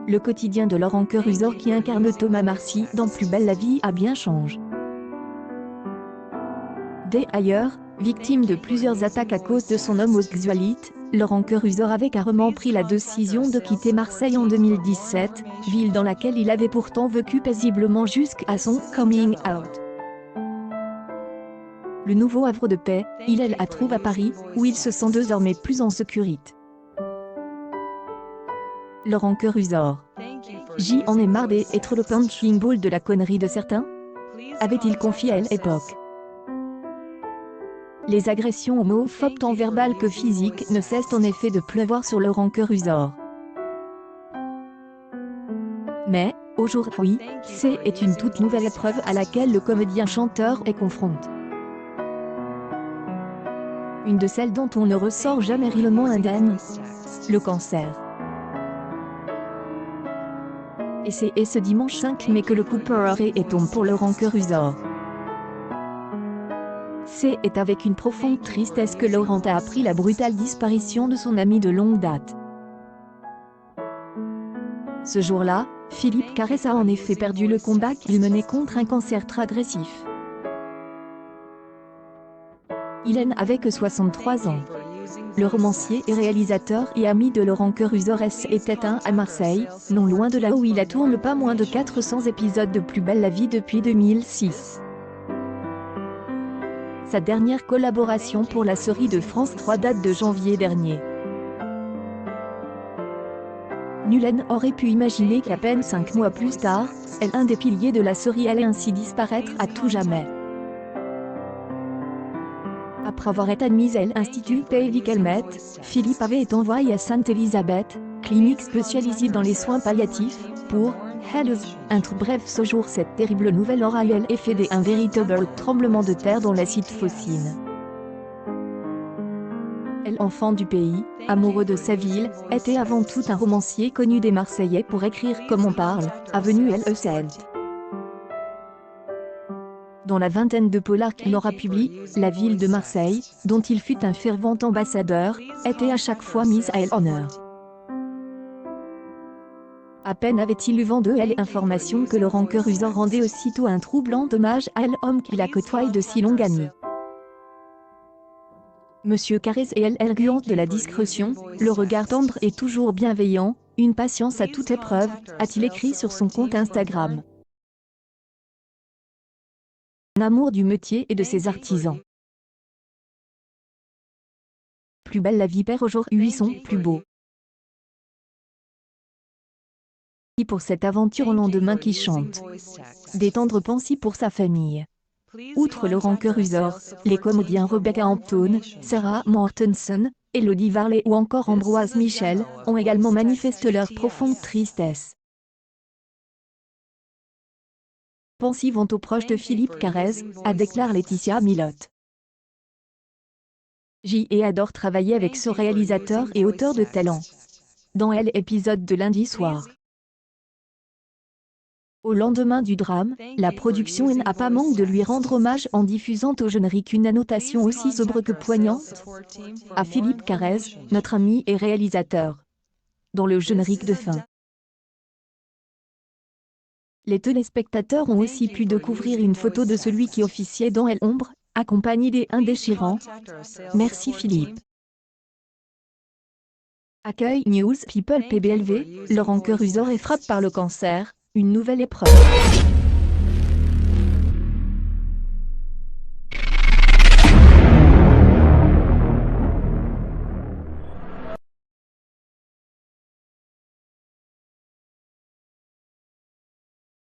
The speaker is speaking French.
Le quotidien de Laurent Querusor qui incarne Thomas Marcy dans Plus belle la vie a bien changé. Dès ailleurs, victime de plusieurs attaques à cause de son homosexualité, Laurent Querusor avait carrément pris la décision de quitter Marseille en 2017, ville dans laquelle il avait pourtant vécu paisiblement jusqu'à son coming out. Le nouveau havre de paix, il la trouve à Paris, où il se sent désormais plus en sécurité. Laurent Querusor. J'en ai marre d'être le punching ball de la connerie de certains, avait-il confié à l'époque. Les agressions homophobes tant verbales que physiques ne cessent en effet de pleuvoir sur Laurent Querusor. Mais, aujourd'hui, c'est une toute nouvelle épreuve à laquelle le comédien-chanteur est confronté. Une de celles dont on ne ressort jamais réellement indemne, le cancer. Et c'est ce dimanche 5 mai que le coup tombe pour Laurent Querusor. C'est avec une profonde tristesse que Laurent a appris la brutale disparition de son ami de longue date. Ce jour-là, Philippe Carrez a en effet perdu le combat qu'il menait contre un cancer très agressif. Il n'avait que 63 ans. Le romancier et réalisateur et ami de Laurent Querusor est éteint à Marseille, non loin de là où il a tourné pas moins de 400 épisodes de Plus belle la vie depuis 2006. Sa dernière collaboration pour la série de France 3 date de janvier dernier. Nul n'aurait pu imaginer qu'à peine 5 mois plus tard, un des piliers de la série allait ainsi disparaître à tout jamais. Après avoir été admis à l'Institut Pédical-Med, Philippe avait été envoyé à Sainte-Élisabeth, clinique spécialisée dans les soins palliatifs, pour un tout bref séjour. Cette terrible nouvelle aura eu l'effet d'un véritable tremblement de terre dans la cité phocéenne. Enfant du pays, amoureux de sa ville, était avant tout un romancier connu des Marseillais pour écrire Comme on parle, Avenue LECL. Dans la vingtaine de polars qu'il aura publiés, la ville de Marseille, dont il fut un fervent ambassadeur, était à chaque fois mise à l'honneur. À peine avait-il eu vent de l'information que Laurent Querusor rendait aussitôt un troublant hommage à l'homme qu'il a côtoyé de si longue année. Monsieur Carrez est l'argument de la discrétion, le regard tendre et toujours bienveillant, une patience à toute épreuve, a-t-il écrit sur son compte Instagram. Un amour du métier et de ses artisans. Plus belle la vie perd aujourd'hui son plus beau. Et pour cette aventure au lendemain qui chante. Des tendres pensées pour sa famille. Outre Laurent Querusor, les comédiens Rebecca Hampton, Sarah Mortensen, Elodie Varley ou encore Ambroise Michel ont également manifesté leur profonde tristesse. Pensées vont aux proches de Philippe Carrez, a déclaré Laetitia Milotte. Adore travailler avec ce réalisateur et auteur de talent. Dans l'épisode de lundi soir. Au lendemain du drame, la production n'a pas manqué de lui rendre hommage en diffusant au générique une annotation aussi sobre que poignante. À Philippe Carrez, notre ami et réalisateur. Dans le générique de fin. Les téléspectateurs ont aussi pu découvrir une photo de celui qui officiait dans l'ombre, accompagné des déchirants. Merci Philippe. Accueil News People PBLV, Laurent Querusor est frappé par le cancer, une nouvelle épreuve.